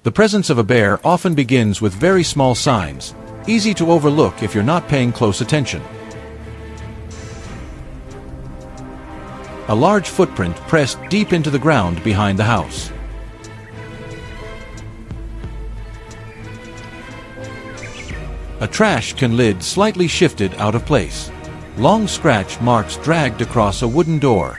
The presence of a bear often begins with very small signs, easy to overlook if you're not paying close attention. A large footprint pressed deep into the ground behind the house. A trash can lid slightly shifted out of place. Long scratch marks dragged across a wooden door.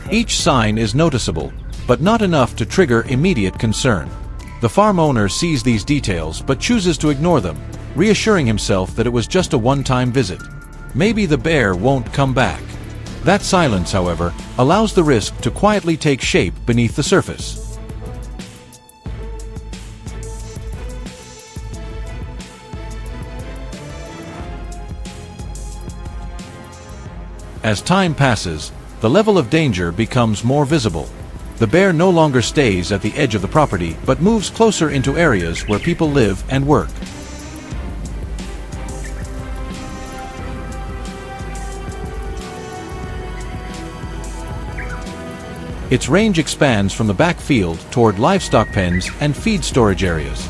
Each sign is noticeable, but not enough to trigger immediate concern. The farm owner sees these details but chooses to ignore them, reassuring himself that it was just a one-time visit. Maybe the bear won't come back. That silence, however, allows the risk to quietly take shape beneath the surface. As time passes, the level of danger becomes more visible. The bear no longer stays at the edge of the property but moves closer into areas where people live and work. Its range expands from the backfield toward livestock pens and feed storage areas.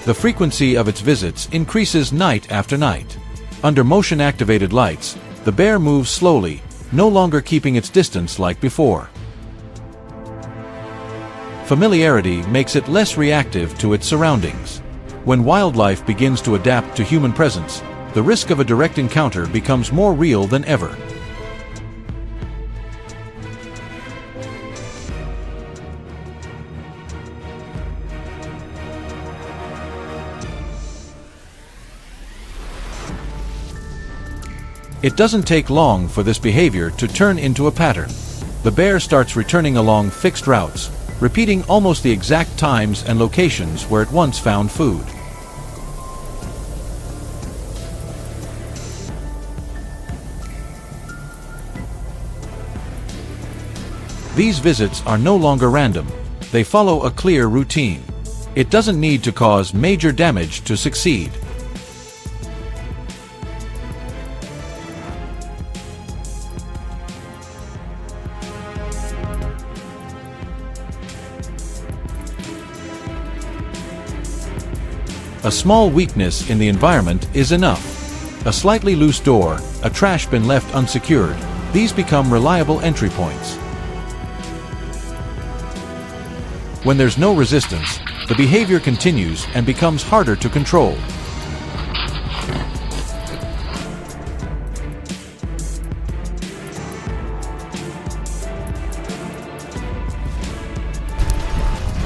The frequency of its visits increases night after night. Under motion-activated lights, the bear moves slowly, no longer keeping its distance like before. Familiarity makes it less reactive to its surroundings. When wildlife begins to adapt to human presence, the risk of a direct encounter becomes more real than ever. It doesn't take long for this behavior to turn into a pattern. The bear starts returning along fixed routes, repeating almost the exact times and locations where it once found food. These visits are no longer random. They follow a clear routine. It doesn't need to cause major damage to succeed. A small weakness in the environment is enough. A slightly loose door, a trash bin left unsecured, these become reliable entry points. When there's no resistance, the behavior continues and becomes harder to control.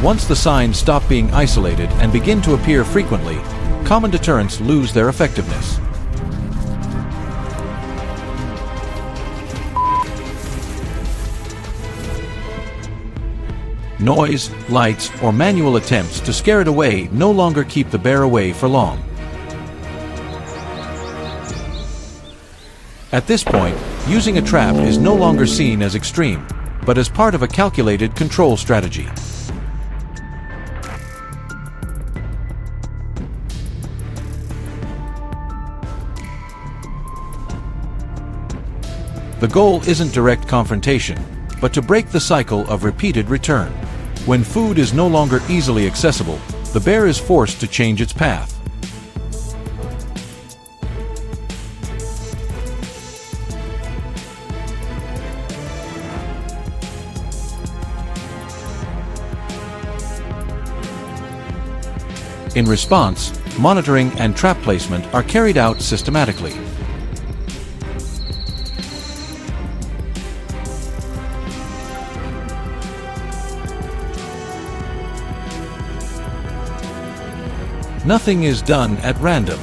Once the signs stop being isolated and begin to appear frequently, common deterrents lose their effectiveness. Noise, lights, or manual attempts to scare it away no longer keep the bear away for long. At this point, using a trap is no longer seen as extreme, but as part of a calculated control strategy. The goal isn't direct confrontation, but to break the cycle of repeated return. When food is no longer easily accessible, the bear is forced to change its path. In response, monitoring and trap placement are carried out systematically. Nothing is done at random.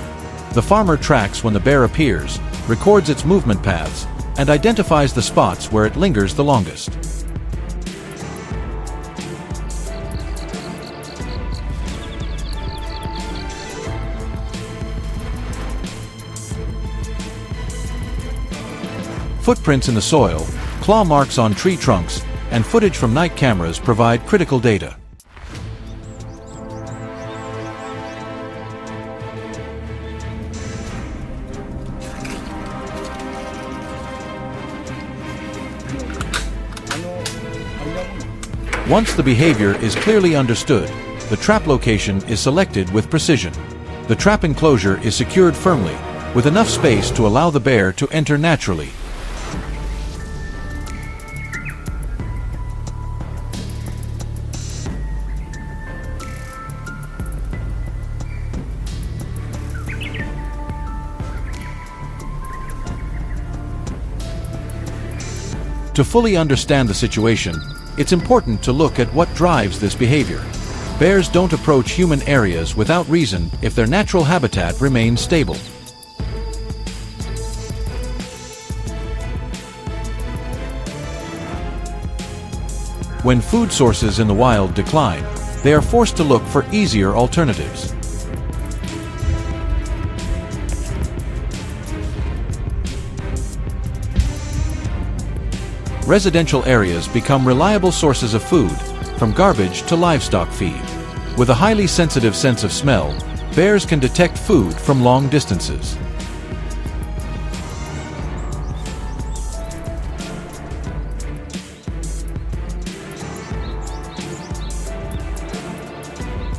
The farmer tracks when the bear appears, records its movement paths, and identifies the spots where it lingers the longest. Footprints in the soil, claw marks on tree trunks, and footage from night cameras provide critical data. Once the behavior is clearly understood, the trap location is selected with precision. The trap enclosure is secured firmly, with enough space to allow the bear to enter naturally. To fully understand the situation, it's important to look at what drives this behavior. Bears don't approach human areas without reason if their natural habitat remains stable. When food sources in the wild decline, they are forced to look for easier alternatives. Residential areas become reliable sources of food, from garbage to livestock feed. With a highly sensitive sense of smell, bears can detect food from long distances.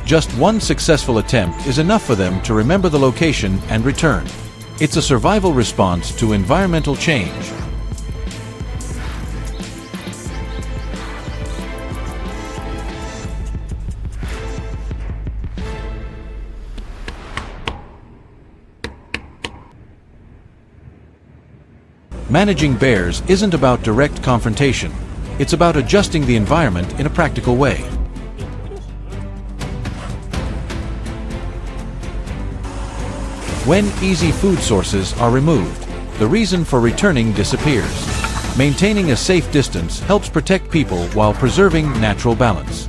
Just one successful attempt is enough for them to remember the location and return. It's a survival response to environmental change. Managing bears isn't about direct confrontation. It's about adjusting the environment in a practical way. When easy food sources are removed, the reason for returning disappears. Maintaining a safe distance helps protect people while preserving natural balance.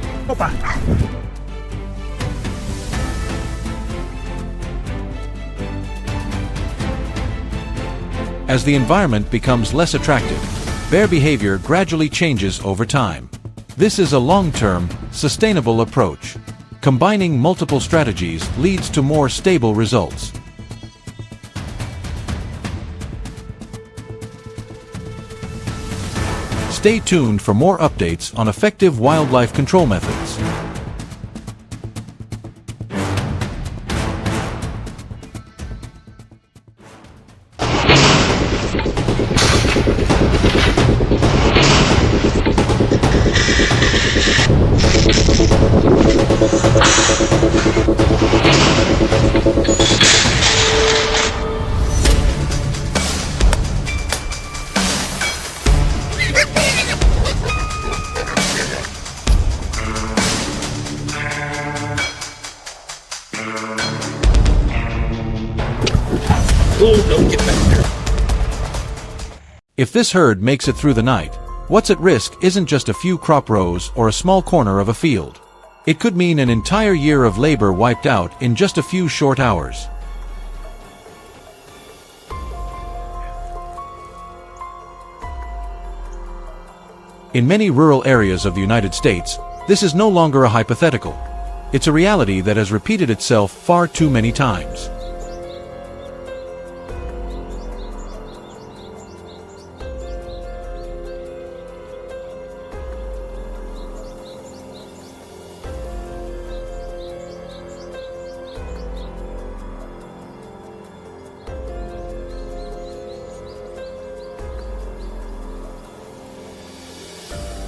As the environment becomes less attractive, bear behavior gradually changes over time. This is a long-term, sustainable approach. Combining multiple strategies leads to more stable results. Stay tuned for more updates on effective wildlife control methods. Don't get back there. If this herd makes it through the night, what's at risk isn't just a few crop rows or a small corner of a field. It could mean an entire year of labor wiped out in just a few short hours. In many rural areas of the United States, this is no longer a hypothetical. It's a reality that has repeated itself far too many times.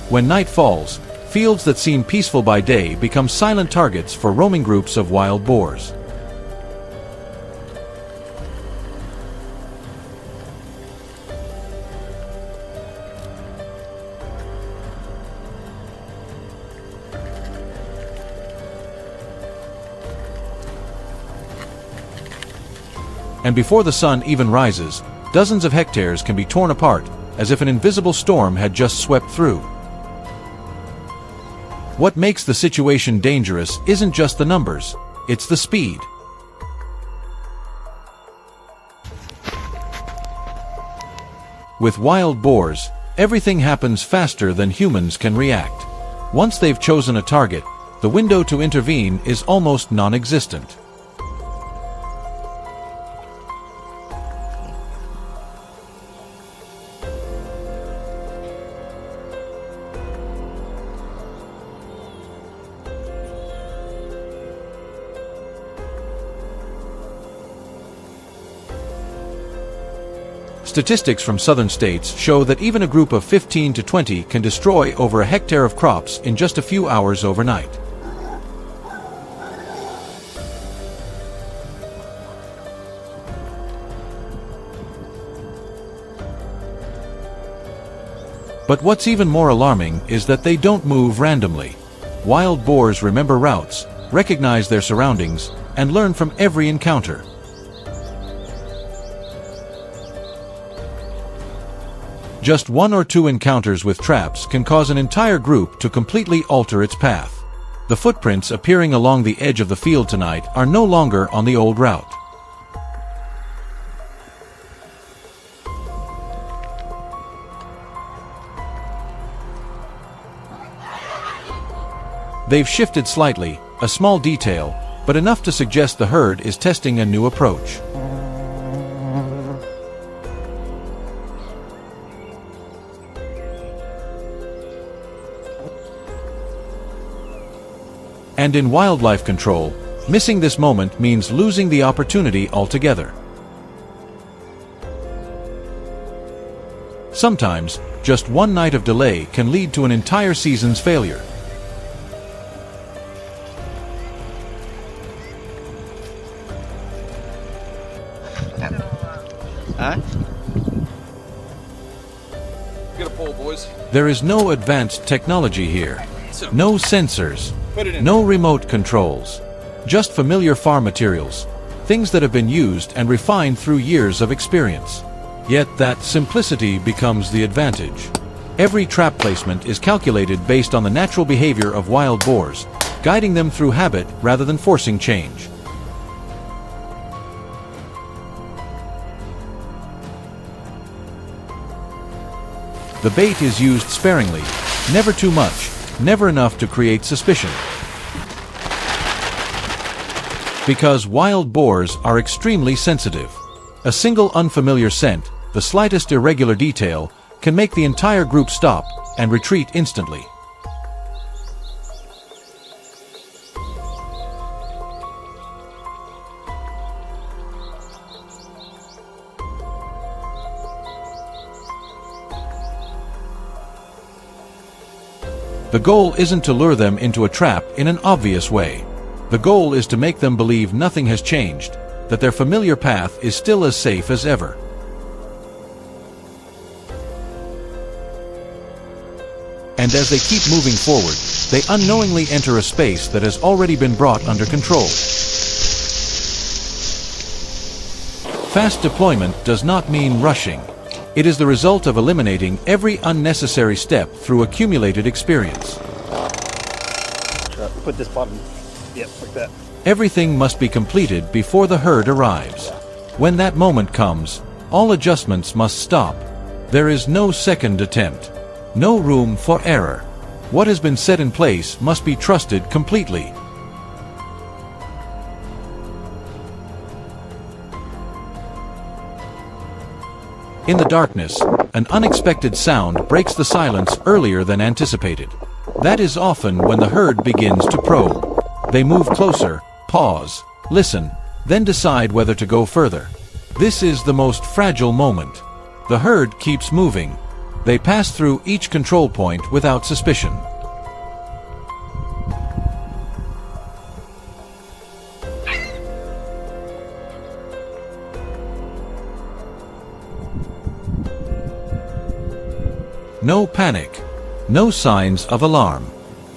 When night falls, fields that seem peaceful by day become silent targets for roaming groups of wild boars. And before the sun even rises, dozens of hectares can be torn apart, as if an invisible storm had just swept through. What makes the situation dangerous isn't just the numbers, it's the speed. With wild boars, Everything happens faster than humans can react. Once they've chosen a target, the window to intervene is almost non-existent. Statistics from southern states show that even a group of 15 to 20 can destroy over a hectare of crops in just a few hours overnight. But what's even more alarming is that they don't move randomly. Wild boars remember routes, recognize their surroundings, and learn from every encounter. Just one or two encounters with traps can cause an entire group to completely alter its path. The footprints appearing along the edge of the field tonight are no longer on the old route. They've shifted slightly, a small detail, but enough to suggest the herd is testing a new approach. And in wildlife control, missing this moment means losing the opportunity altogether. Sometimes, just one night of delay can lead to an entire season's failure. Huh? Get a pole, boys. There is no advanced technology here. No sensors. No remote controls. Just familiar farm materials. Things that have been used and refined through years of experience. Yet that simplicity becomes the advantage. Every trap placement is calculated based on the natural behavior of wild boars, guiding them through habit rather than forcing change. The bait is used sparingly, never too much, never enough to create suspicion. Because wild boars are extremely sensitive. A single unfamiliar scent, the slightest irregular detail, can make the entire group stop and retreat instantly. The goal isn't to lure them into a trap in an obvious way. The goal is to make them believe nothing has changed, that their familiar path is still as safe as ever. And as they keep moving forward, they unknowingly enter a space that has already been brought under control. Fast deployment does not mean rushing. It is the result of eliminating every unnecessary step through accumulated experience. Put this bottom, yep, like that. Everything must be completed before the herd arrives. When that moment comes, all adjustments must stop. There is no second attempt. No room for error. What has been set in place must be trusted completely. In the darkness, an unexpected sound breaks the silence earlier than anticipated. That is often when the herd begins to probe. They move closer, pause, listen, then decide whether to go further. This is the most fragile moment. The herd keeps moving. They pass through each control point without suspicion. No panic, no signs of alarm,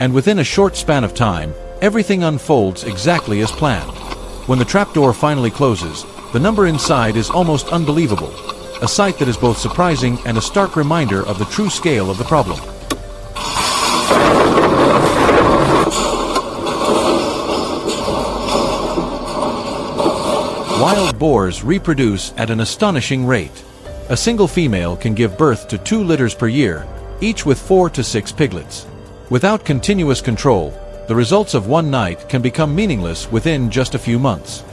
and within a short span of time, everything unfolds exactly as planned. When the trapdoor finally closes, the number inside is almost unbelievable, a sight that is both surprising and a stark reminder of the true scale of the problem. Wild boars reproduce at an astonishing rate. A single female can give birth to 2 litters per year, each with 4 to 6 piglets. Without continuous control, the results of one night can become meaningless within just a few months.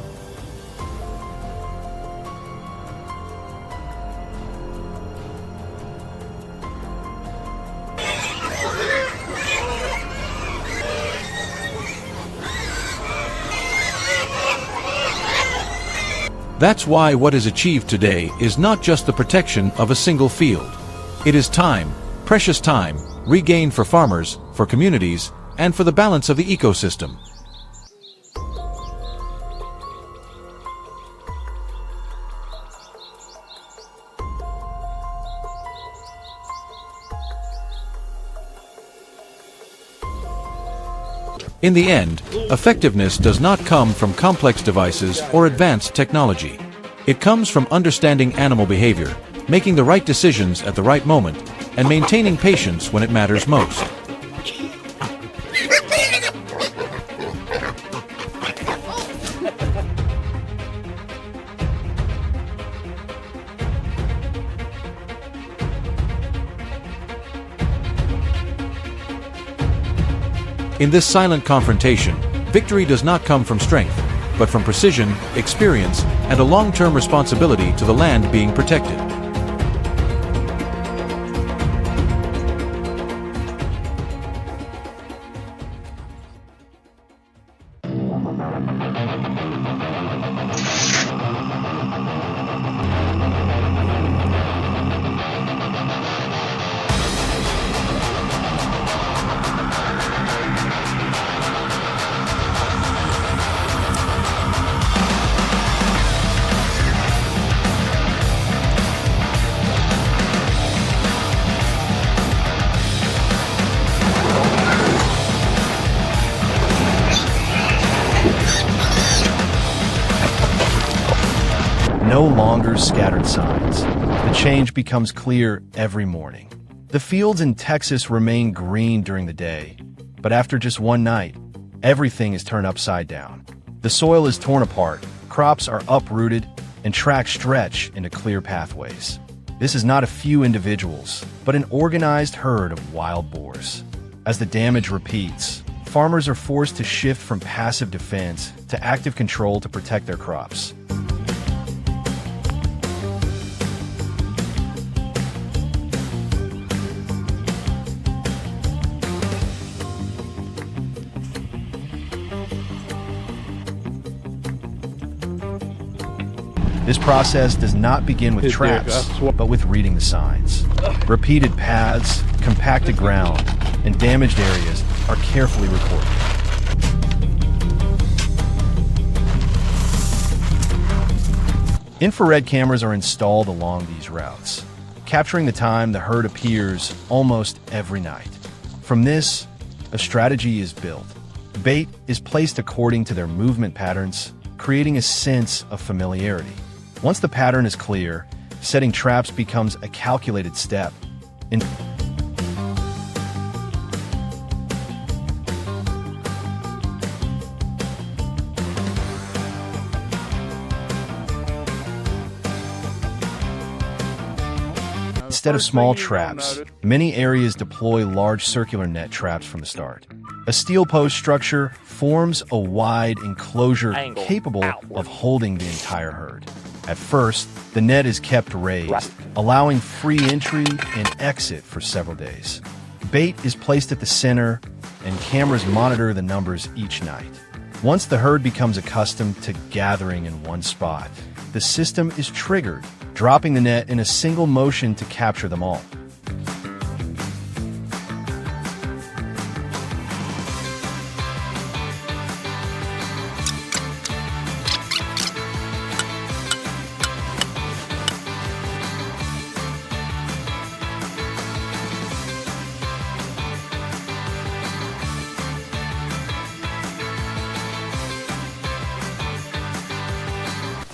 That's why what is achieved today is not just the protection of a single field. It is time, precious time, regained for farmers, for communities, and for the balance of the ecosystem. In the end, effectiveness does not come from complex devices or advanced technology. It comes from understanding animal behavior, making the right decisions at the right moment, and maintaining patience when it matters most. In this silent confrontation, victory does not come from strength, but from precision, experience, and a long-term responsibility to the land being protected. No longer scattered signs. The change becomes clear every morning. The fields in Texas remain green during the day, but after just one night, everything is turned upside down. The soil is torn apart, crops are uprooted, and tracks stretch into clear pathways. This is not a few individuals, but an organized herd of wild boars. As the damage repeats, farmers are forced to shift from passive defense to active control to protect their crops. This process does not begin with traps, but with reading the signs. Repeated paths, compacted ground, and damaged areas are carefully recorded. Infrared cameras are installed along these routes, capturing the time the herd appears almost every night. From this, a strategy is built. Bait is placed according to their movement patterns, creating a sense of familiarity. Once the pattern is clear, setting traps becomes a calculated step. Instead of small traps, many areas deploy large circular net traps from the start. A steel post structure forms a wide enclosure capable of holding the entire herd. At first, the net is kept raised, allowing free entry and exit for several days. Bait is placed at the center, and cameras monitor the numbers each night. Once the herd becomes accustomed to gathering in one spot, the system is triggered, dropping the net in a single motion to capture them all.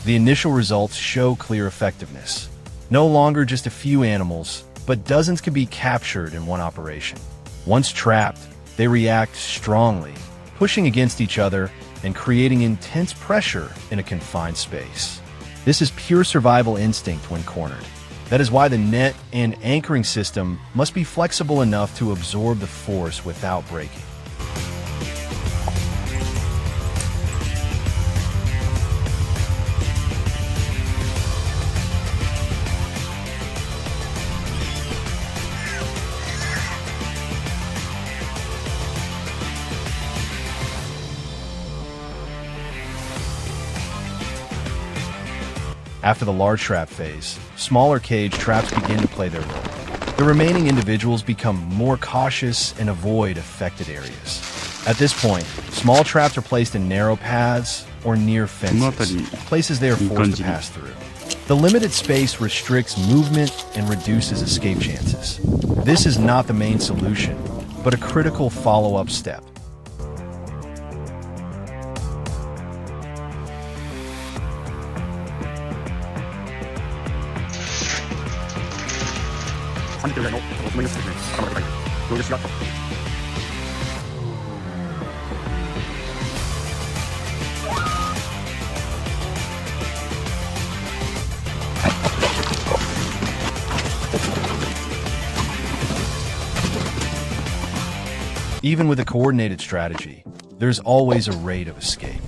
The initial results show clear effectiveness. No longer just a few animals, but dozens can be captured in one operation. Once trapped, they react strongly, pushing against each other and creating intense pressure in a confined space. This is pure survival instinct when cornered. That is why the net and anchoring system must be flexible enough to absorb the force without breaking. After the large trap phase, smaller cage traps begin to play their role. The remaining individuals become more cautious and avoid affected areas. At this point, small traps are placed in narrow paths or near fences, places they are forced to pass through. The limited space restricts movement and reduces escape chances. This is not the main solution, but a critical follow-up step. Even with a coordinated strategy, there's always a rate of escape.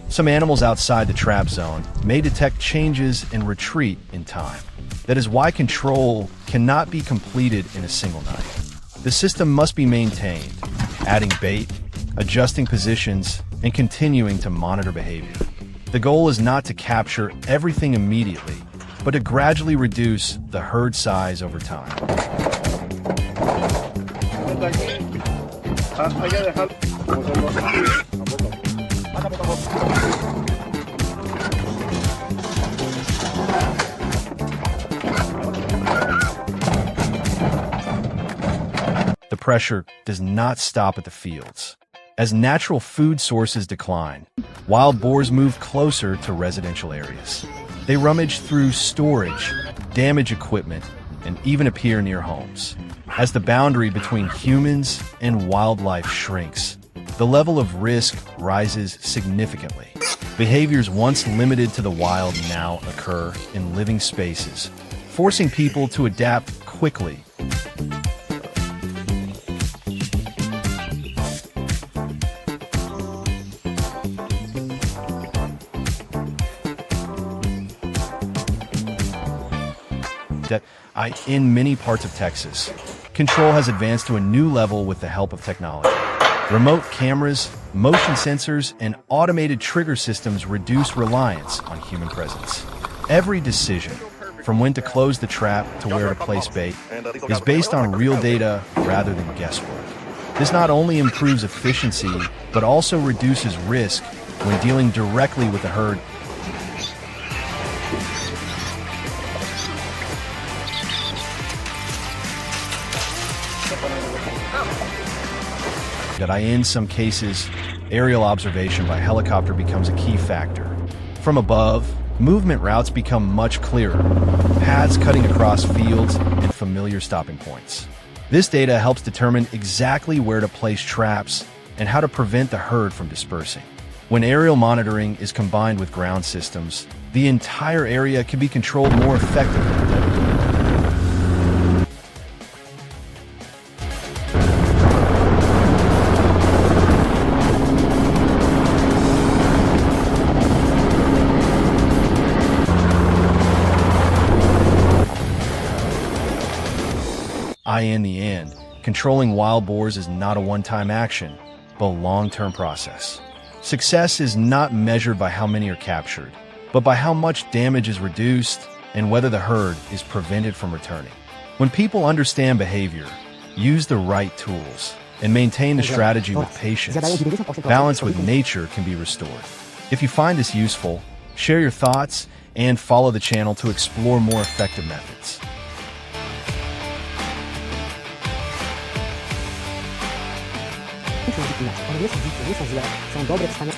Some animals outside the trap zone may detect changes and retreat in time. That is why control cannot be completed in a single night. The system must be maintained, adding bait, adjusting positions, and continuing to monitor behavior. The goal is not to capture everything immediately, but to gradually reduce the herd size over time. The pressure does not stop at the fields. As natural food sources decline, wild boars move closer to residential areas. They rummage through storage, damage equipment, and even appear near homes. As the boundary between humans and wildlife shrinks, the level of risk rises significantly. Behaviors once limited to the wild now occur in living spaces, forcing people to adapt quickly. In many parts of Texas, control has advanced to a new level with the help of technology. Remote cameras, motion sensors, and automated trigger systems reduce reliance on human presence. Every decision, from when to close the trap to where to place bait, is based on real data rather than guesswork. This not only improves efficiency, but also reduces risk when dealing directly with the herd. In some cases, aerial observation by helicopter becomes a key factor. From above, movement routes become much clearer, paths cutting across fields and familiar stopping points. This data helps determine exactly where to place traps and how to prevent the herd from dispersing. When aerial monitoring is combined with ground systems, the entire area can be controlled more effectively. In the end, controlling wild boars is not a one-time action, but a long-term process. Success is not measured by how many are captured, but by how much damage is reduced and whether the herd is prevented from returning. When people understand behavior, use the right tools, and maintain the strategy with patience, balance with nature can be restored. If you find this useful, share your thoughts and follow the channel to explore more effective methods. Są dobre, wspaniałe.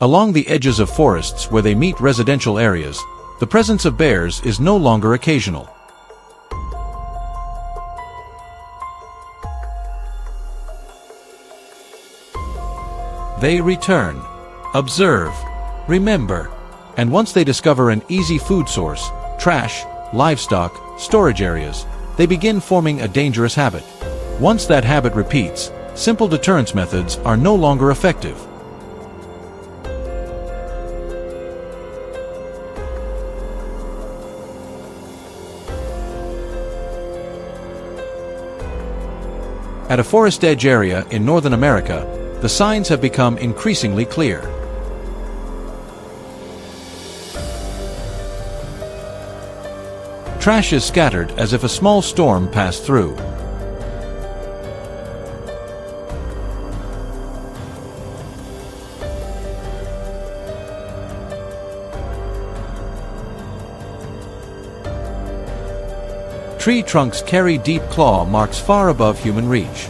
Along the edges of forests where they meet residential areas, the presence of bears is no longer occasional. They return, observe, remember, and once they discover an easy food source, trash, livestock, storage areas, they begin forming a dangerous habit. Once that habit repeats, simple deterrence methods are no longer effective. At a forest edge area in Northern America, the signs have become increasingly clear. Trash is scattered as if a small storm passed through. Tree trunks carry deep claw marks far above human reach.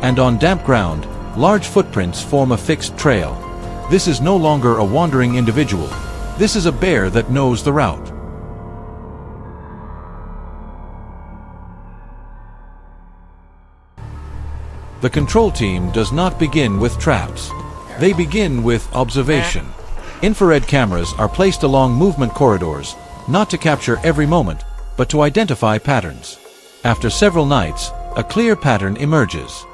And on damp ground, large footprints form a fixed trail. This is no longer a wandering individual. This is a bear that knows the route. The control team does not begin with traps. They begin with observation. Infrared cameras are placed along movement corridors, not to capture every moment, but to identify patterns. After several nights, a clear pattern emerges.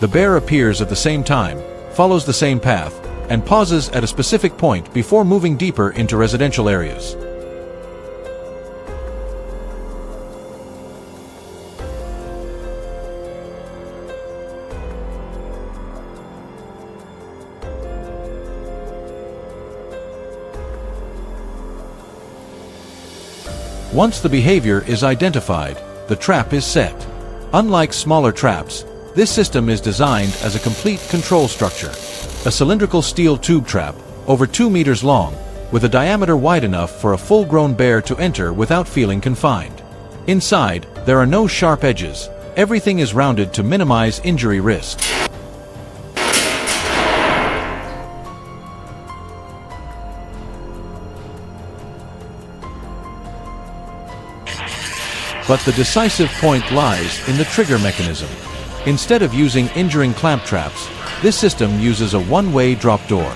The bear appears at the same time, follows the same path, and pauses at a specific point before moving deeper into residential areas. Once the behavior is identified, the trap is set. Unlike smaller traps, this system is designed as a complete control structure. A cylindrical steel tube trap, over 2 meters long, with a diameter wide enough for a full-grown bear to enter without feeling confined. Inside, there are no sharp edges. Everything is rounded to minimize injury risk. But the decisive point lies in the trigger mechanism. Instead of using injuring clamp traps, this system uses a one-way drop door.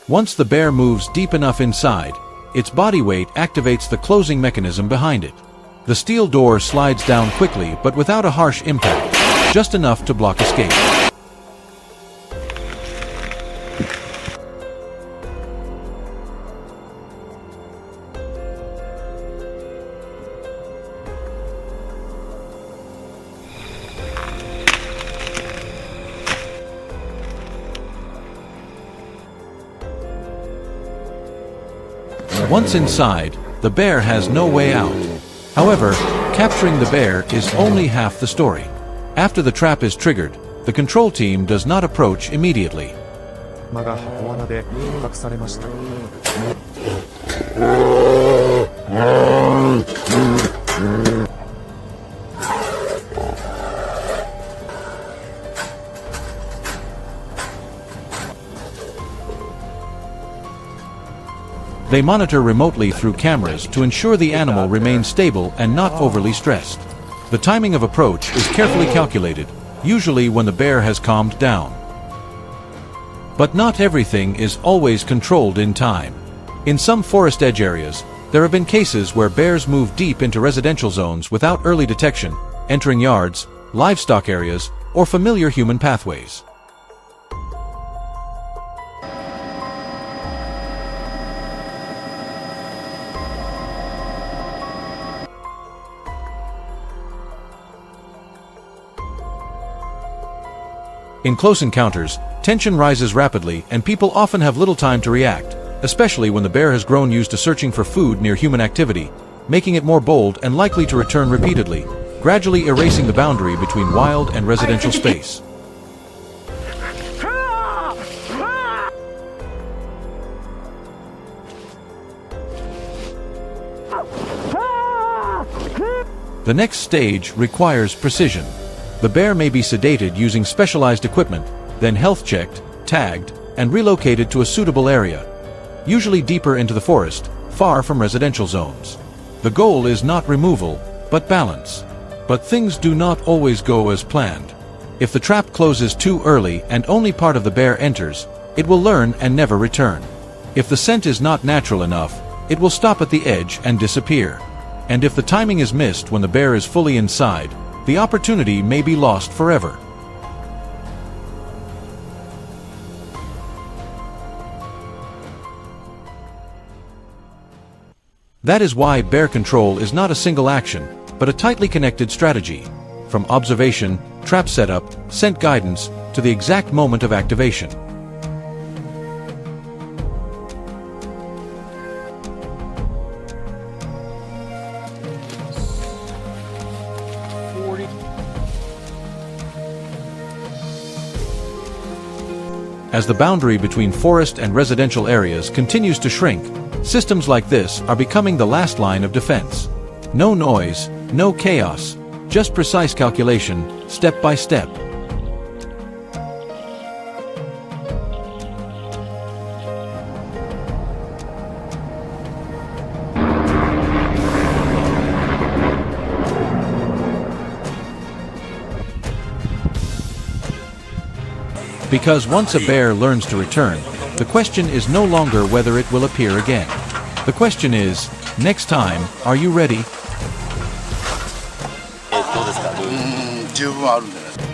Once the bear moves deep enough inside, its body weight activates the closing mechanism behind it. The steel door slides down quickly but without a harsh impact, just enough to block escape. Once inside, the bear has no way out. However, capturing the bear is only half the story. After the trap is triggered, the control team does not approach immediately. They monitor remotely through cameras to ensure the animal remains stable and not overly stressed. The timing of approach is carefully calculated, usually when the bear has calmed down. But not everything is always controlled in time. In some forest edge areas, there have been cases where bears move deep into residential zones without early detection, entering yards, livestock areas, or familiar human pathways. In close encounters, tension rises rapidly and people often have little time to react, especially when the bear has grown used to searching for food near human activity, making it more bold and likely to return repeatedly, gradually erasing the boundary between wild and residential space. The next stage requires precision. The bear may be sedated using specialized equipment, then health checked, tagged, and relocated to a suitable area, usually deeper into the forest, far from residential zones. The goal is not removal, but balance. But things do not always go as planned. If the trap closes too early and only part of the bear enters, it will learn and never return. If the scent is not natural enough, it will stop at the edge and disappear. And if the timing is missed when the bear is fully inside, the opportunity may be lost forever. That is why bear control is not a single action, but a tightly connected strategy. From observation, trap setup, scent guidance, to the exact moment of activation. As the boundary between forest and residential areas continues to shrink, systems like this are becoming the last line of defense. No noise, no chaos, just precise calculation, step by step. Because once a bear learns to return, the question is no longer whether it will appear again. The question is, next time, are you ready? 十分あるんじゃないですか。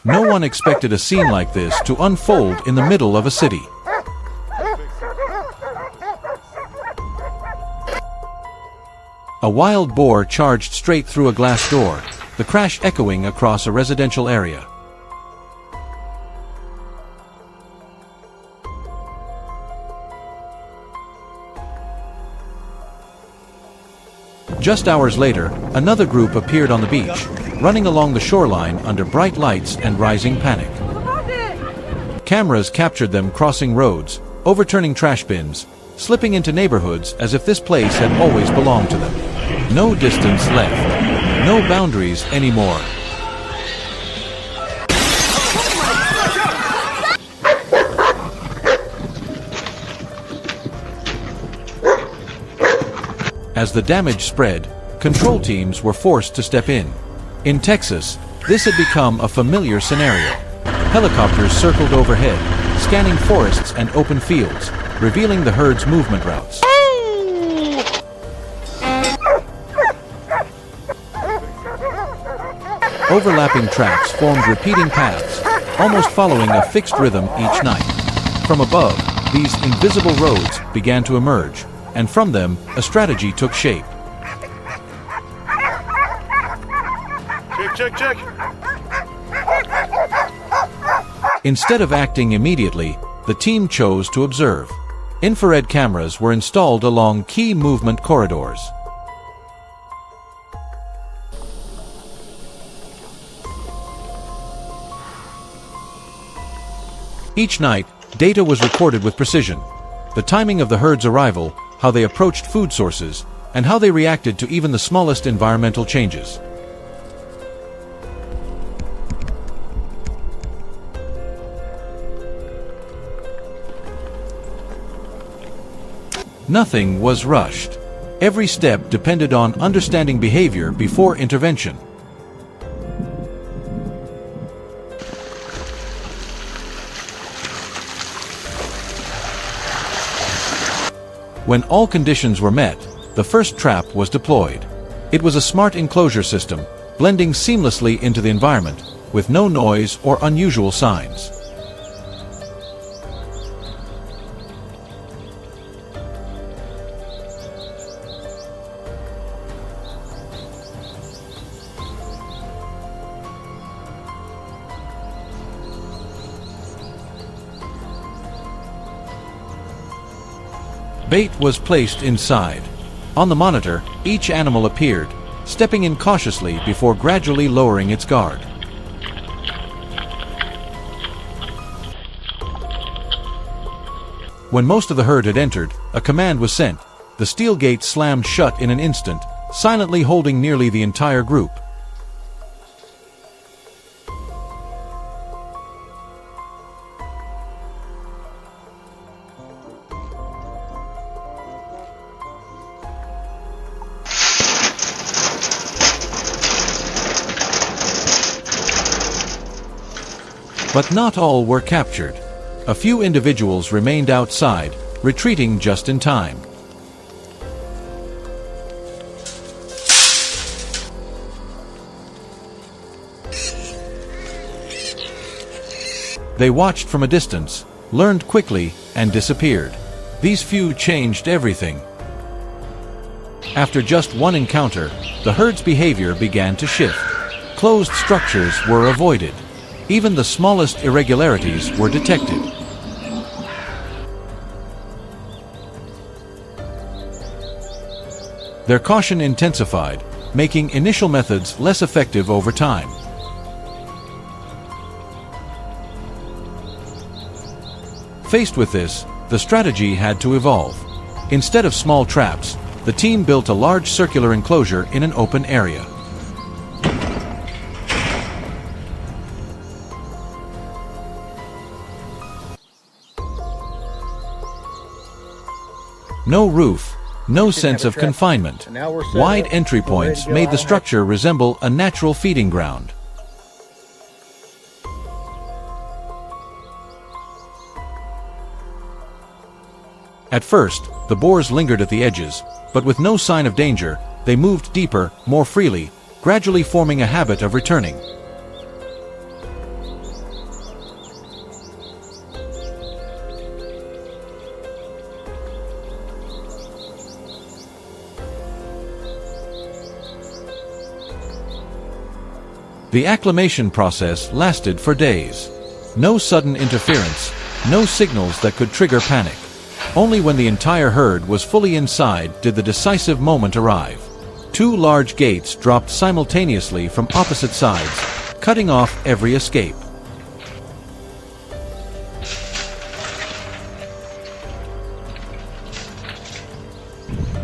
No one expected a scene like this to unfold in the middle of a city. A wild boar charged straight through a glass door, the crash echoing across a residential area. Just hours later, another group appeared on the beach, running along the shoreline under bright lights and rising panic. Cameras captured them crossing roads, overturning trash bins, slipping into neighborhoods as if this place had always belonged to them. No distance left, no boundaries anymore. As the damage spread, control teams were forced to step in. In Texas, this had become a familiar scenario. Helicopters circled overhead, scanning forests and open fields, revealing the herd's movement routes. Overlapping tracks formed repeating paths, almost following a fixed rhythm each night. From above, these invisible roads began to emerge, and from them, a strategy took shape. Check. Instead of acting immediately, the team chose to observe. Infrared cameras were installed along key movement corridors. Each night, data was recorded with precision. The timing of the herd's arrival, how they approached food sources, and how they reacted to even the smallest environmental changes. Nothing was rushed. Every step depended on understanding behavior before intervention. When all conditions were met, the first trap was deployed. It was a smart enclosure system, blending seamlessly into the environment, with no noise or unusual signs. Bait was placed inside. On the monitor, each animal appeared, stepping in cautiously before gradually lowering its guard. When most of the herd had entered, a command was sent. The steel gate slammed shut in an instant, silently holding nearly the entire group. But not all were captured. A few individuals remained outside, retreating just in time. They watched from a distance, learned quickly, and disappeared. These few changed everything. After just one encounter, the herd's behavior began to shift. Closed structures were avoided. Even the smallest irregularities were detected. Their caution intensified, making initial methods less effective over time. Faced with this, the strategy had to evolve. Instead of small traps, the team built a large circular enclosure in an open area. No roof, no sense of confinement. Wide entry points made the structure resemble a natural feeding ground. At first, the boars lingered at the edges, but with no sign of danger, they moved deeper, more freely, gradually forming a habit of returning. The acclimation process lasted for days. No sudden interference, no signals that could trigger panic. Only when the entire herd was fully inside did the decisive moment arrive. Two large gates dropped simultaneously from opposite sides, cutting off every escape.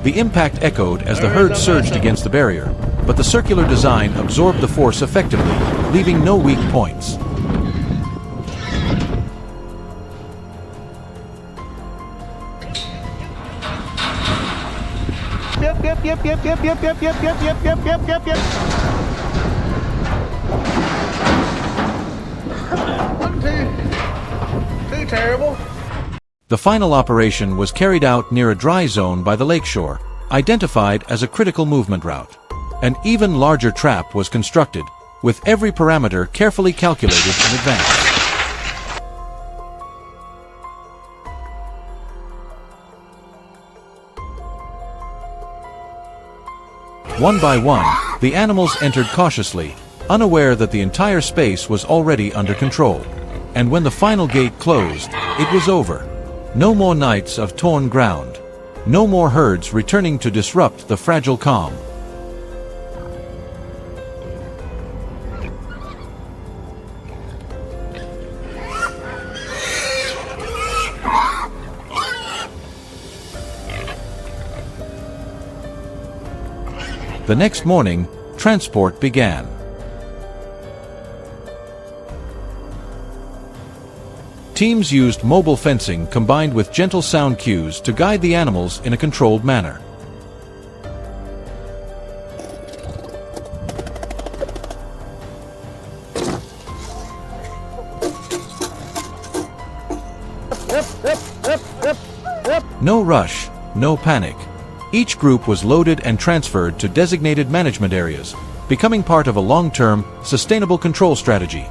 The impact echoed as the herd surged against the barrier, but the circular design absorbed the force effectively, leaving no weak points. Too terrible. The final operation was carried out near a dry zone by the lakeshore, identified as a critical movement route. An even larger trap was constructed, with every parameter carefully calculated in advance. One by one, the animals entered cautiously, unaware that the entire space was already under control. And when the final gate closed, it was over. No more nights of torn ground. No more herds returning to disrupt the fragile calm. The next morning, transport began. Teams used mobile fencing combined with gentle sound cues to guide the animals in a controlled manner. No rush, no panic. Each group was loaded and transferred to designated management areas, becoming part of a long-term, sustainable control strategy.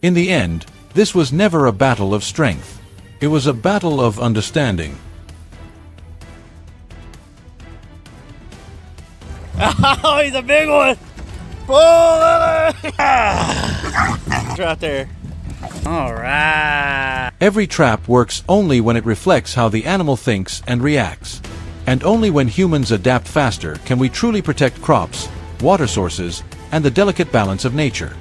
In the end, this was never a battle of strength. It was a battle of understanding. Oh, he's a big one! Oh, it's right there. All right. Every trap works only when it reflects how the animal thinks and reacts. And only when humans adapt faster can we truly protect crops, water sources, and the delicate balance of nature.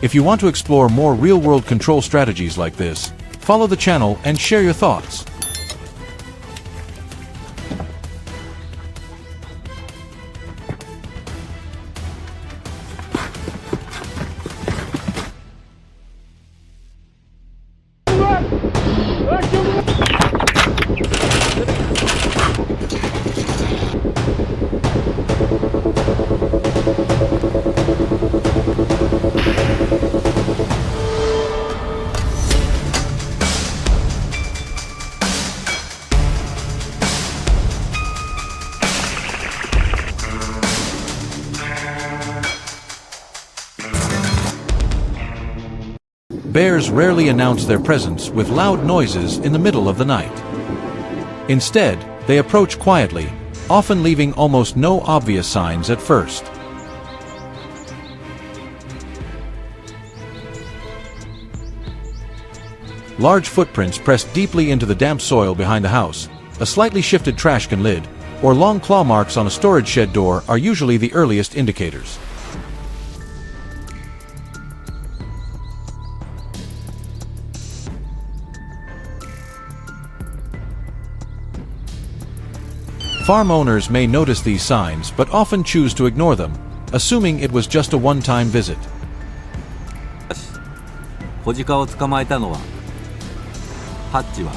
If you want to explore more real-world control strategies like this, follow the channel and share your thoughts. Bears rarely announce their presence with loud noises in the middle of the night. Instead, they approach quietly, often leaving almost no obvious signs at first. Large footprints pressed deeply into the damp soil behind the house, a slightly shifted trash can lid, or long claw marks on a storage shed door are usually the earliest indicators. Farm owners may notice these signs but often choose to ignore them, assuming it was just a one-time visit. 小鹿を捕まえたのはハッチは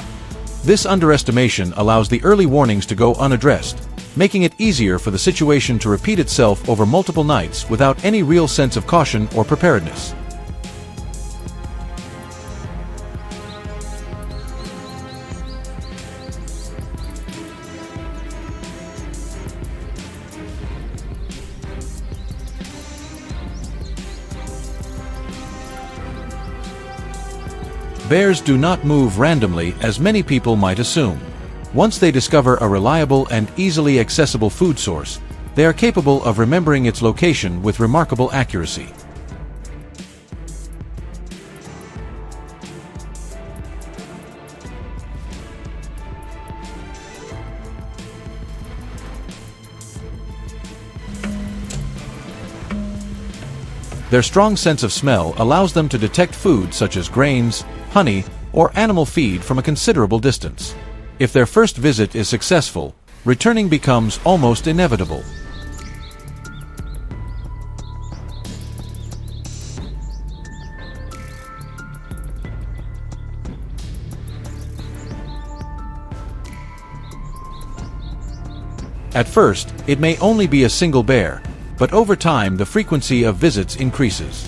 This underestimation allows the early warnings to go unaddressed, making it easier for the situation to repeat itself over multiple nights without any real sense of caution or preparedness. Bears do not move randomly as many people might assume. Once they discover a reliable and easily accessible food source, they are capable of remembering its location with remarkable accuracy. Their strong sense of smell allows them to detect food such as grains, honey, or animal feed from a considerable distance. If their first visit is successful, returning becomes almost inevitable. At first, it may only be a single bear, but over time the frequency of visits increases.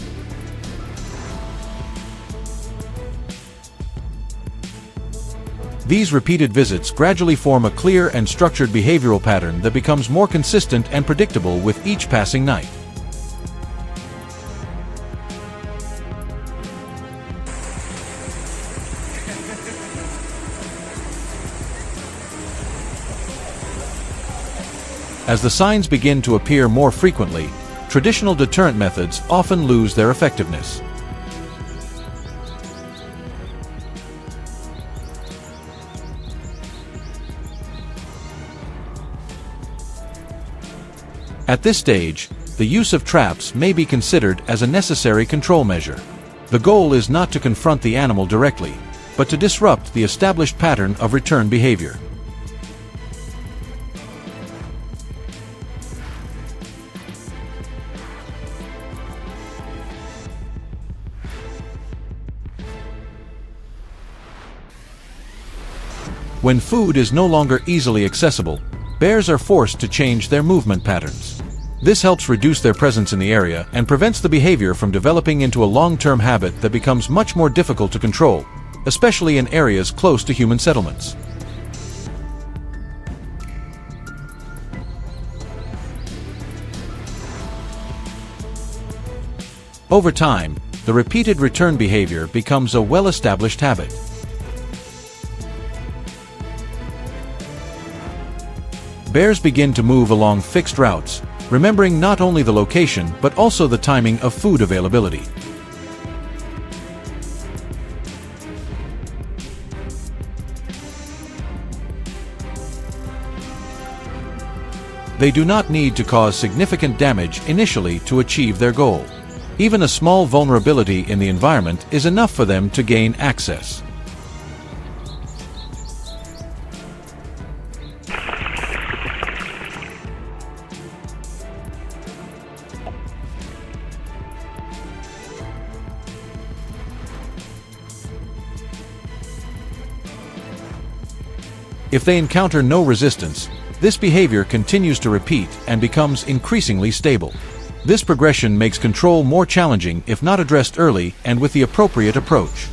These repeated visits gradually form a clear and structured behavioral pattern that becomes more consistent and predictable with each passing night. As the signs begin to appear more frequently, traditional deterrent methods often lose their effectiveness. At this stage, the use of traps may be considered as a necessary control measure. The goal is not to confront the animal directly, but to disrupt the established pattern of return behavior. When food is no longer easily accessible, bears are forced to change their movement patterns. This helps reduce their presence in the area and prevents the behavior from developing into a long-term habit that becomes much more difficult to control, especially in areas close to human settlements. Over time, the repeated return behavior becomes a well-established habit. Bears begin to move along fixed routes, remembering not only the location but also the timing of food availability. They do not need to cause significant damage initially to achieve their goal. Even a small vulnerability in the environment is enough for them to gain access. If they encounter no resistance, this behavior continues to repeat and becomes increasingly stable. This progression makes control more challenging if not addressed early and with the appropriate approach.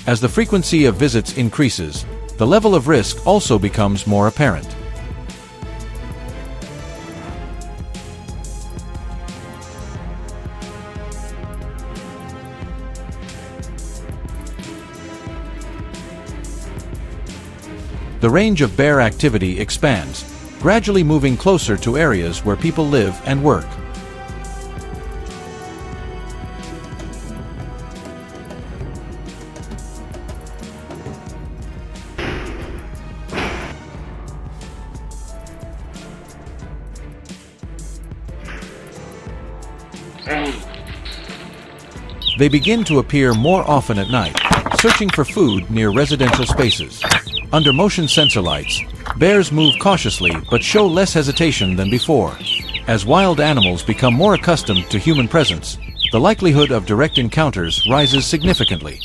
As the frequency of visits increases, the level of risk also becomes more apparent. The range of bear activity expands, gradually moving closer to areas where people live and work. They begin to appear more often at night, searching for food near residential spaces. Under motion sensor lights, bears move cautiously but show less hesitation than before. As wild animals become more accustomed to human presence, the likelihood of direct encounters rises significantly.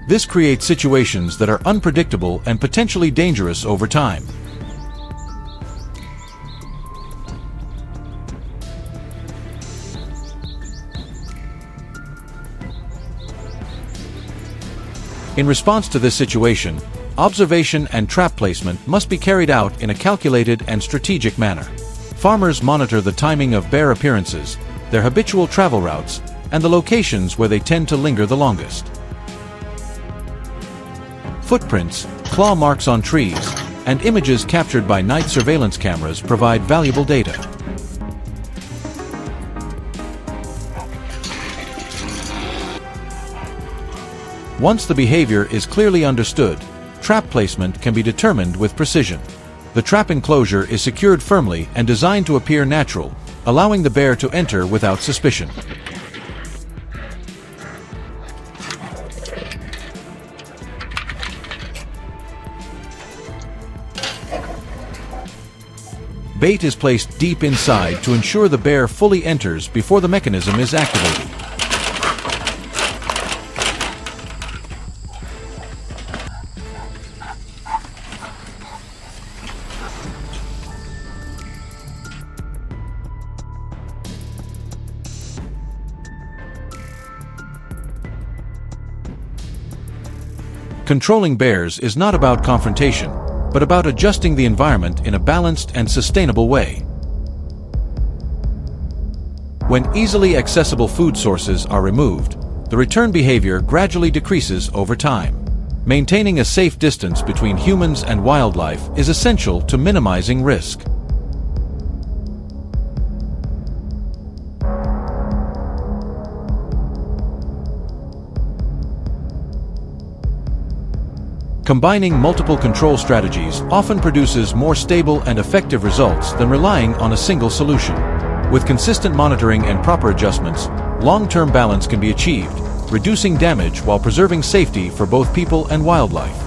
This creates situations that are unpredictable and potentially dangerous over time. In response to this situation, observation and trap placement must be carried out in a calculated and strategic manner. Farmers monitor the timing of bear appearances, their habitual travel routes, and the locations where they tend to linger the longest. Footprints, claw marks on trees, and images captured by night surveillance cameras provide valuable data. Once the behavior is clearly understood, trap placement can be determined with precision. The trap enclosure is secured firmly and designed to appear natural, allowing the bear to enter without suspicion. Bait is placed deep inside to ensure the bear fully enters before the mechanism is activated. Controlling bears is not about confrontation, but about adjusting the environment in a balanced and sustainable way. When easily accessible food sources are removed, the return behavior gradually decreases over time. Maintaining a safe distance between humans and wildlife is essential to minimizing risk. Combining multiple control strategies often produces more stable and effective results than relying on a single solution. With consistent monitoring and proper adjustments, long-term balance can be achieved, reducing damage while preserving safety for both people and wildlife.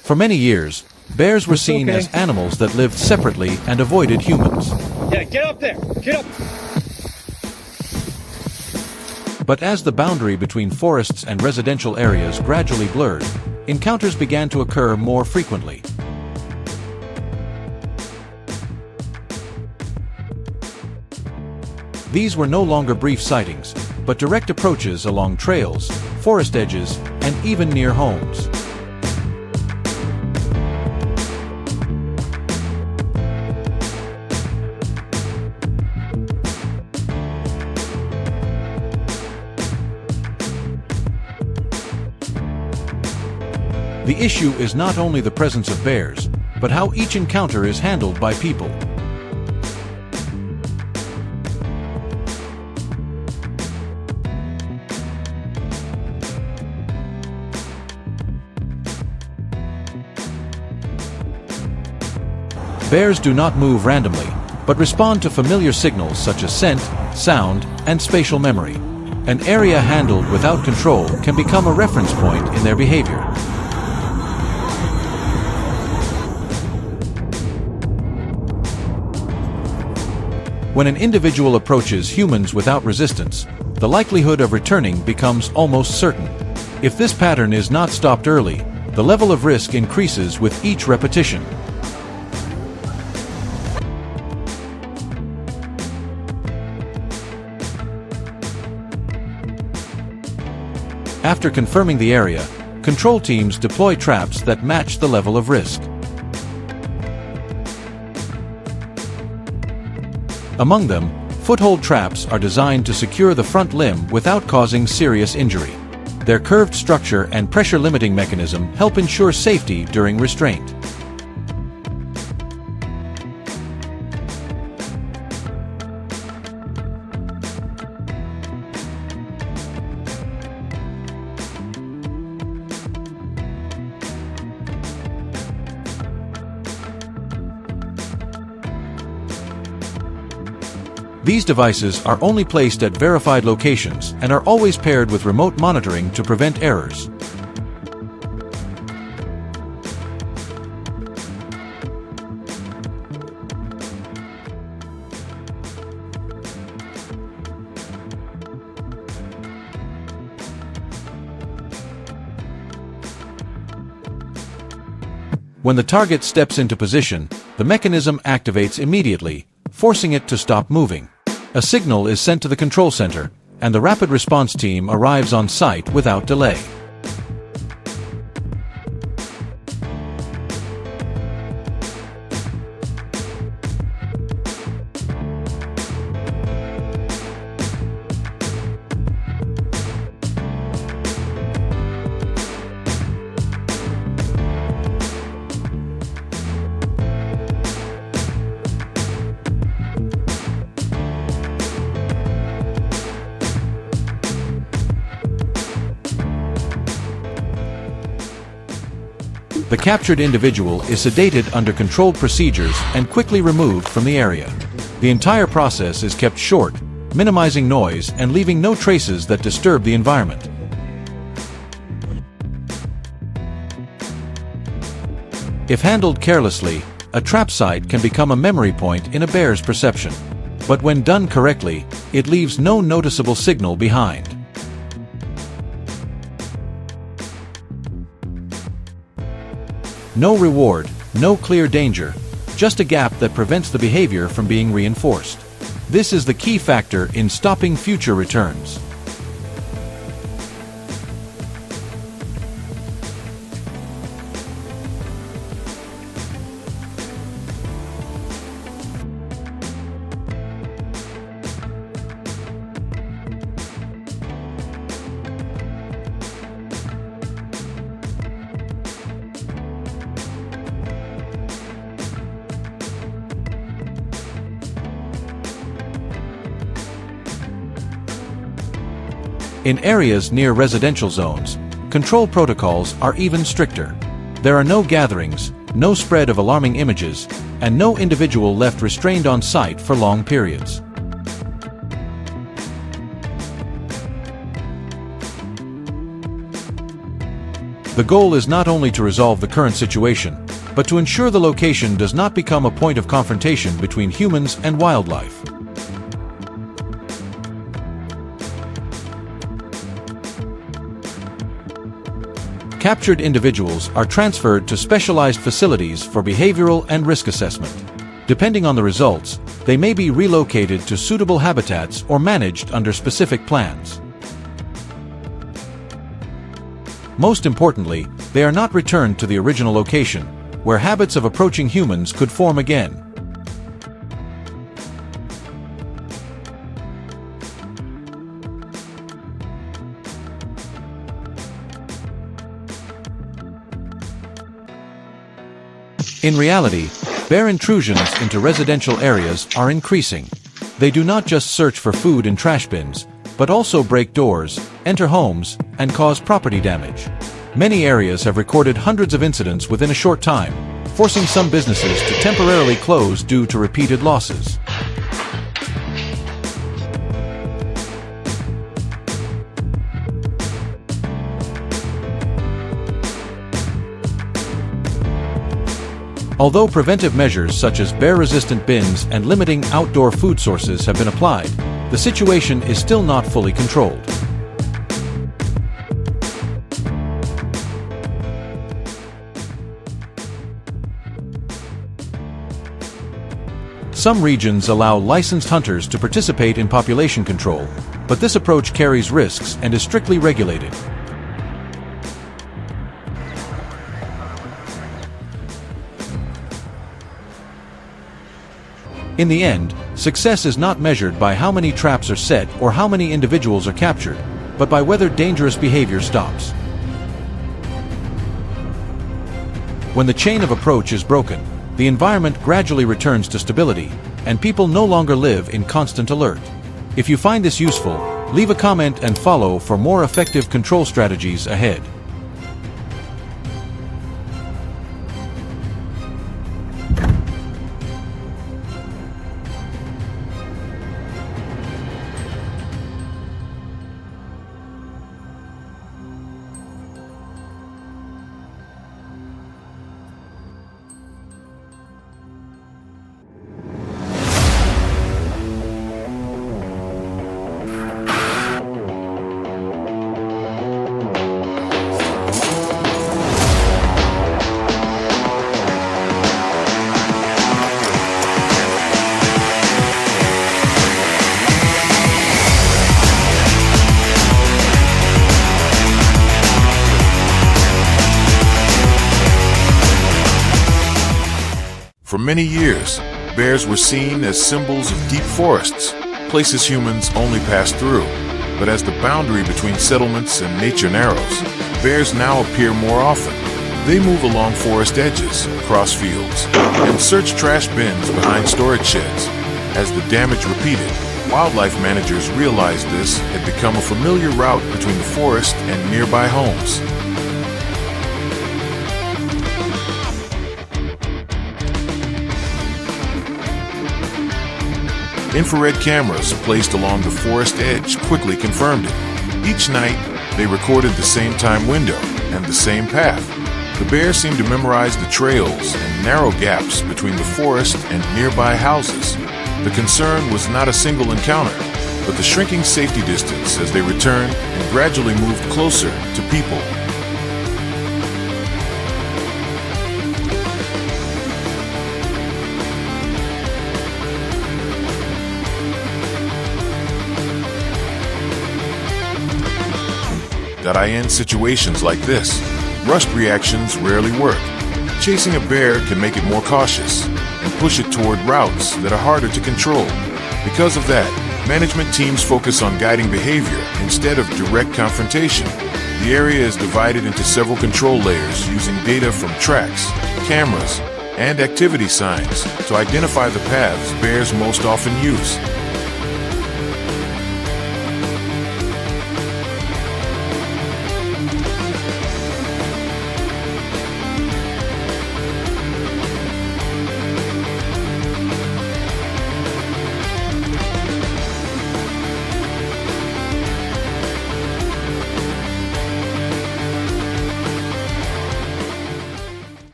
For many years, bears were seen as animals that lived separately and avoided humans. Yeah, get up there! Get up! But as the boundary between forests and residential areas gradually blurred, encounters began to occur more frequently. These were no longer brief sightings, but direct approaches along trails, forest edges, and even near homes. The issue is not only the presence of bears, but how each encounter is handled by people. Bears do not move randomly, but respond to familiar signals such as scent, sound, and spatial memory. An area handled without control can become a reference point in their behavior. When an individual approaches humans without resistance, the likelihood of returning becomes almost certain. If this pattern is not stopped early, the level of risk increases with each repetition. After confirming the area, control teams deploy traps that match the level of risk. Among them, foothold traps are designed to secure the front limb without causing serious injury. Their curved structure and pressure-limiting mechanism help ensure safety during restraint. These devices are only placed at verified locations and are always paired with remote monitoring to prevent errors. When the target steps into position, the mechanism activates immediately, forcing it to stop moving. A signal is sent to the control center, and the rapid response team arrives on site without delay. The captured individual is sedated under controlled procedures and quickly removed from the area. The entire process is kept short, minimizing noise and leaving no traces that disturb the environment. If handled carelessly, a trap site can become a memory point in a bear's perception. But when done correctly, it leaves no noticeable signal behind. No reward, no clear danger, just a gap that prevents the behavior from being reinforced. This is the key factor in stopping future returns. In areas near residential zones, control protocols are even stricter. There are no gatherings, no spread of alarming images, and no individual left restrained on site for long periods. The goal is not only to resolve the current situation, but to ensure the location does not become a point of confrontation between humans and wildlife. Captured individuals are transferred to specialized facilities for behavioral and risk assessment. Depending on the results, they may be relocated to suitable habitats or managed under specific plans. Most importantly, they are not returned to the original location, where habits of approaching humans could form again. In reality, bear intrusions into residential areas are increasing. They do not just search for food in trash bins, but also break doors, enter homes, and cause property damage. Many areas have recorded hundreds of incidents within a short time, forcing some businesses to temporarily close due to repeated losses. Although preventive measures such as bear-resistant bins and limiting outdoor food sources have been applied, the situation is still not fully controlled. Some regions allow licensed hunters to participate in population control, but this approach carries risks and is strictly regulated. In the end, success is not measured by how many traps are set or how many individuals are captured, but by whether dangerous behavior stops. When the chain of approach is broken, the environment gradually returns to stability, and people no longer live in constant alert. If you find this useful, leave a comment and follow for more effective control strategies ahead. For many years, bears were seen as symbols of deep forests, places humans only pass through. But as the boundary between settlements and nature narrows, bears now appear more often. They move along forest edges, across fields, and search trash bins behind storage sheds. As the damage repeated, wildlife managers realized this had become a familiar route between the forest and nearby homes. Infrared cameras placed along the forest edge quickly confirmed it. Each night, they recorded the same time window and the same path. The bear seemed to memorize the trails and narrow gaps between the forest and nearby houses. The concern was not a single encounter, but the shrinking safety distance as they returned and gradually moved closer to people. In situations like this, rushed reactions rarely work. Chasing a bear can make it more cautious and push it toward routes that are harder to control. Because of that, management teams focus on guiding behavior instead of direct confrontation. The area is divided into several control layers using data from tracks, cameras, and activity signs to identify the paths bears most often use.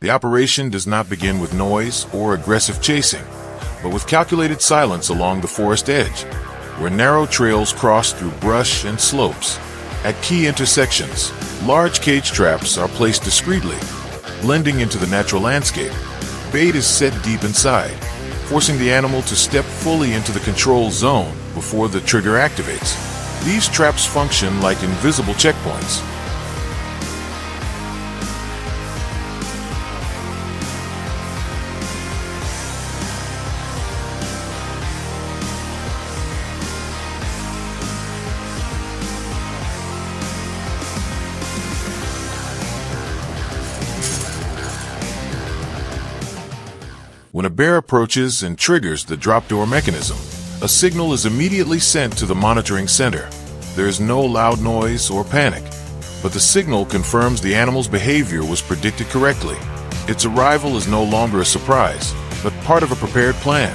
The operation does not begin with noise or aggressive chasing, but with calculated silence along the forest edge, where narrow trails cross through brush and slopes. At key intersections, large cage traps are placed discreetly, blending into the natural landscape. Bait is set deep inside, forcing the animal to step fully into the control zone before the trigger activates. These traps function like invisible checkpoints. When a bear approaches and triggers the drop door mechanism, a signal is immediately sent to the monitoring center. There is no loud noise or panic, but the signal confirms the animal's behavior was predicted correctly. Its arrival is no longer a surprise, but part of a prepared plan.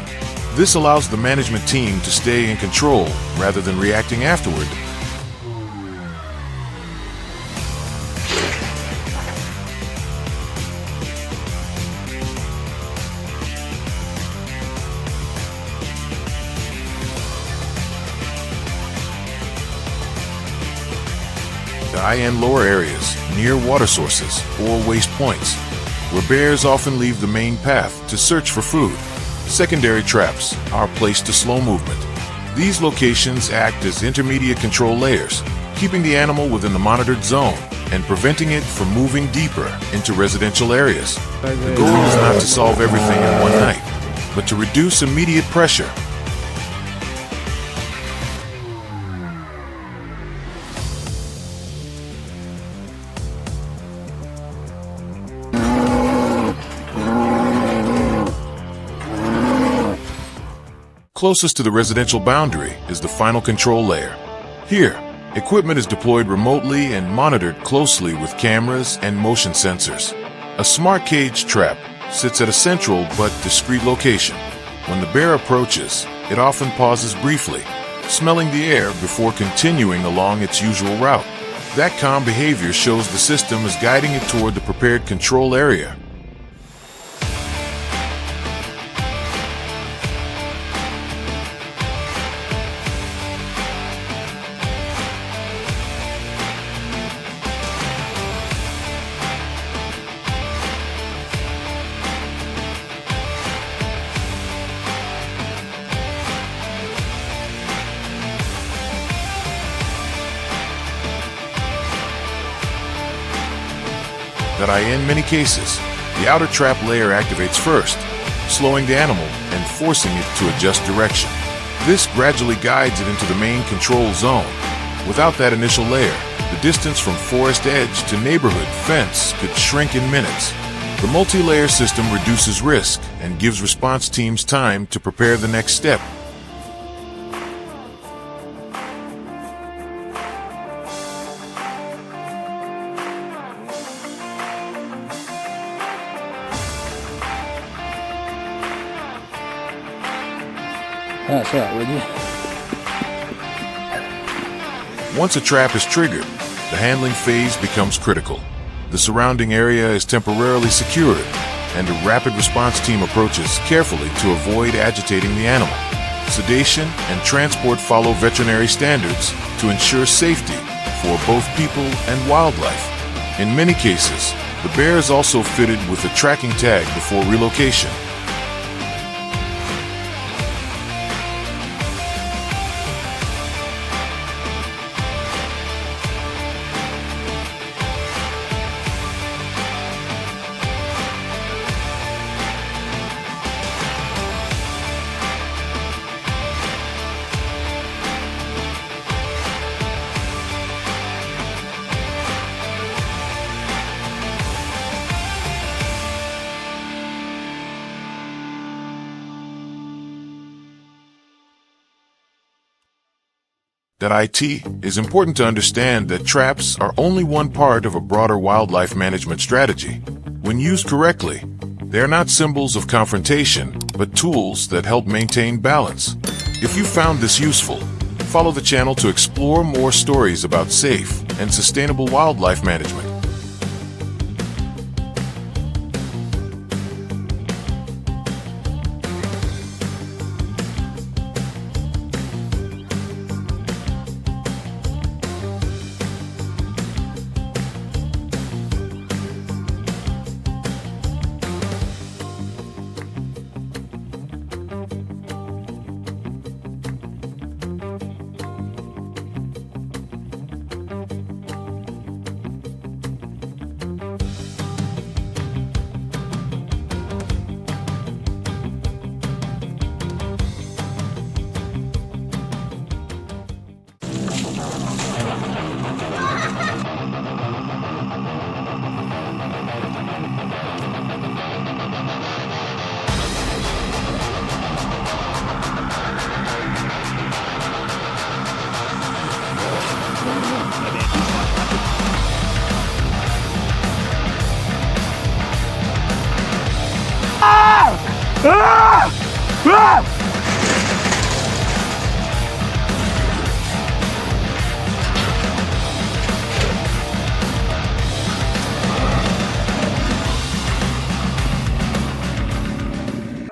This allows the management team to stay in control rather than reacting afterward. The high and lower areas, near water sources or waste points, where bears often leave the main path to search for food. Secondary traps are placed to slow movement. These locations act as intermediate control layers, keeping the animal within the monitored zone and preventing it from moving deeper into residential areas. The goal is not to solve everything in one night, but to reduce immediate pressure. Closest to the residential boundary is the final control layer. Here, equipment is deployed remotely and monitored closely with cameras and motion sensors. A smart cage trap sits at a central but discreet location. When the bear approaches, it often pauses briefly, smelling the air before continuing along its usual route. That calm behavior shows the system is guiding it toward the prepared control area. In many cases, the outer trap layer activates first, slowing the animal and forcing it to adjust direction. This gradually guides it into the main control zone. Without that initial layer, the distance from forest edge to neighborhood fence could shrink in minutes. The multi-layer system reduces risk and gives response teams time to prepare the next step. Once a trap is triggered, the handling phase becomes critical. The surrounding area is temporarily secured, and a rapid response team approaches carefully to avoid agitating the animal. Sedation and transport follow veterinary standards to ensure safety for both people and wildlife. In many cases, the bear is also fitted with a tracking tag before relocation. It is important to understand that traps are only one part of a broader wildlife management strategy. When used correctly, they are not symbols of confrontation, but tools that help maintain balance. If you found this useful, follow the channel to explore more stories about safe and sustainable wildlife management.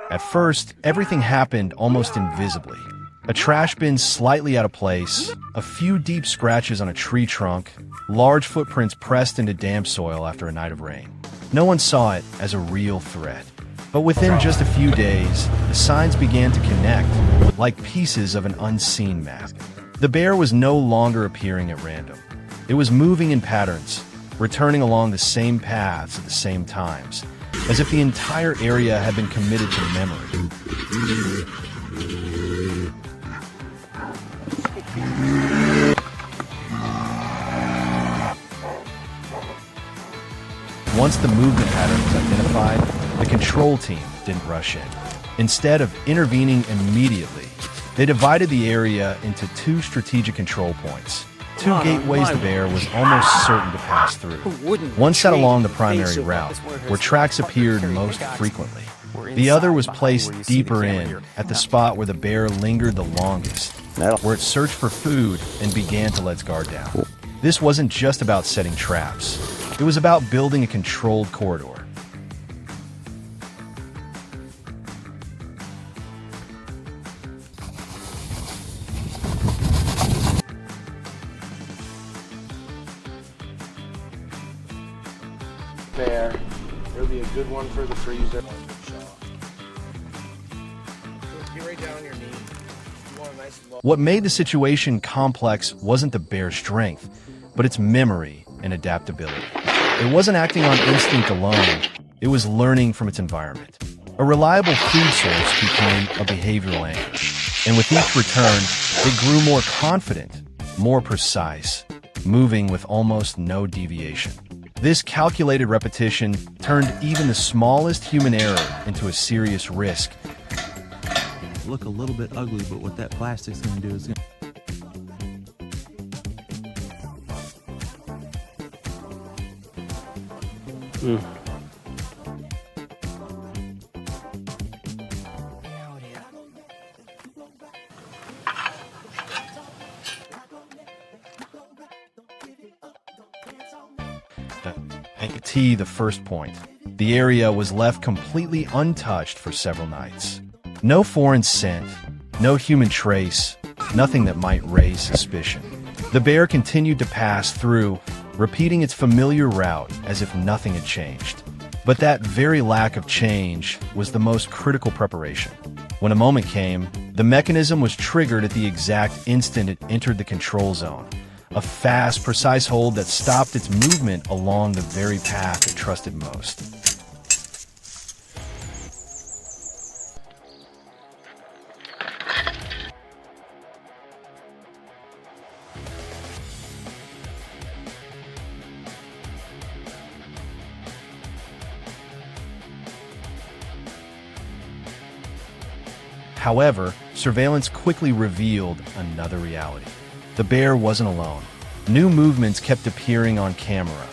At first, everything happened almost invisibly. A trash bin slightly out of place, a few deep scratches on a tree trunk, large footprints pressed into damp soil after a night of rain. No one saw it as a real threat. But within just a few days, the signs began to connect, like pieces of an unseen map. The bear was no longer appearing at random. It was moving in patterns, returning along the same paths at the same times, as if the entire area had been committed to memory. Once the movement pattern was identified, the control team didn't rush in. Instead of intervening immediately, they divided the area into two strategic control points, two gateways the bear was almost certain to pass through. One sat along the primary route, where tracks appeared most frequently. The other was placed deeper in, at the spot where the bear lingered the longest, where it searched for food and began to let its guard down. This wasn't just about setting traps. It was about building a controlled corridor. There. It'll be a good one for the freezer. Get right down on your knee. You want a nice low. What made the situation complex wasn't the bear's strength, but its memory and adaptability. It wasn't acting on instinct alone, it was learning from its environment. A reliable food source became a behavioral anchor, and with each return, it grew more confident, more precise, moving with almost no deviation. This calculated repetition turned even the smallest human error into a serious risk. Look a little bit ugly, but what that plastic's going to do is going to... T, the first point. The area was left completely untouched for several nights. No foreign scent, no human trace, nothing that might raise suspicion. The bear continued to pass through, repeating its familiar route as if nothing had changed. But that very lack of change was the most critical preparation. When a moment came, the mechanism was triggered at the exact instant it entered the control zone. A fast, precise hold that stopped its movement along the very path it trusted most. However, surveillance quickly revealed another reality. The bear wasn't alone. New movements kept appearing on camera.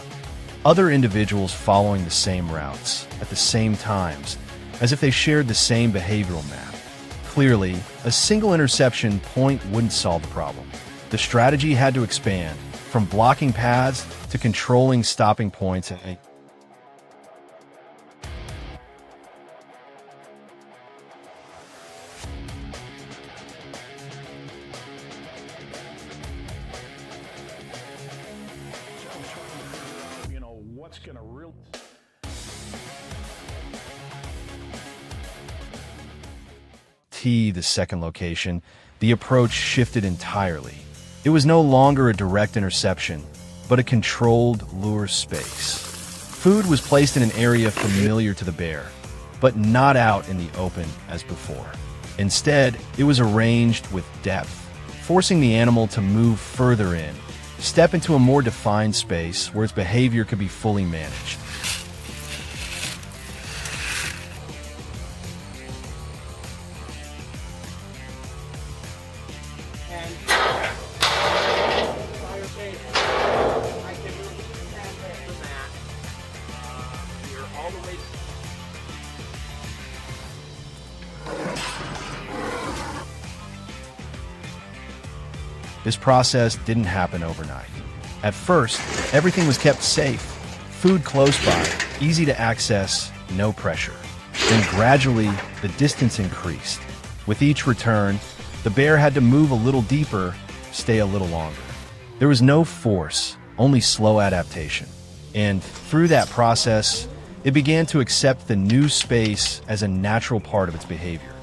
Other individuals following the same routes, at the same times, as if they shared the same behavioral map. Clearly, a single interception point wouldn't solve the problem. The strategy had to expand, from blocking paths to controlling stopping points and what's gonna real. T, the second location, the approach shifted entirely. It was no longer a direct interception, but a controlled lure space. Food was placed in an area familiar to the bear, but not out in the open as before. Instead, it was arranged with depth, forcing the animal to move further in, step into a more defined space where its behavior could be fully managed. This process didn't happen overnight. At first, everything was kept safe. Food close by, easy to access, no pressure. Then gradually, the distance increased. With each return, the bear had to move a little deeper, stay a little longer. There was no force, only slow adaptation. And through that process, it began to accept the new space as a natural part of its behavior.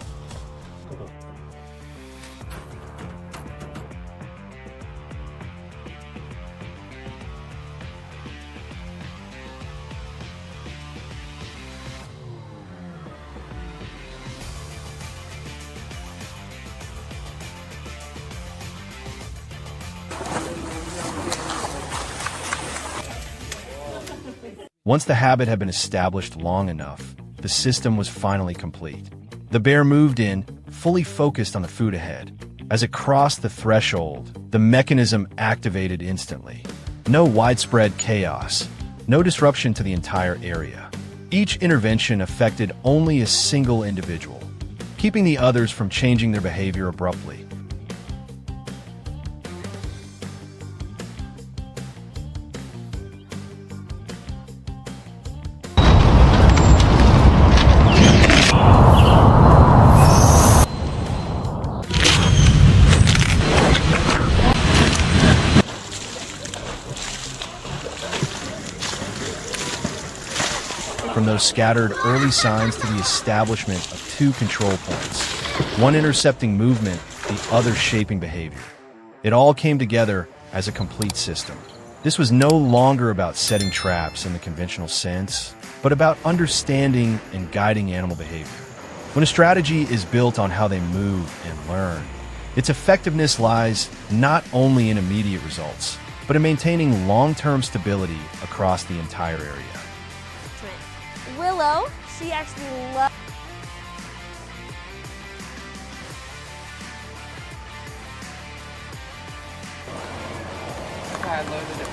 Once the habit had been established long enough, the system was finally complete. The bear moved in, fully focused on the food ahead. As it crossed the threshold, the mechanism activated instantly. No widespread chaos, no disruption to the entire area. Each intervention affected only a single individual, keeping the others from changing their behavior abruptly. From those scattered early signs to the establishment of two control points, one intercepting movement, the other shaping behavior. It all came together as a complete system. This was no longer about setting traps in the conventional sense, but about understanding and guiding animal behavior. When a strategy is built on how they move and learn, its effectiveness lies not only in immediate results, but in maintaining long-term stability across the entire area. Willow, she actually loves. I loaded it.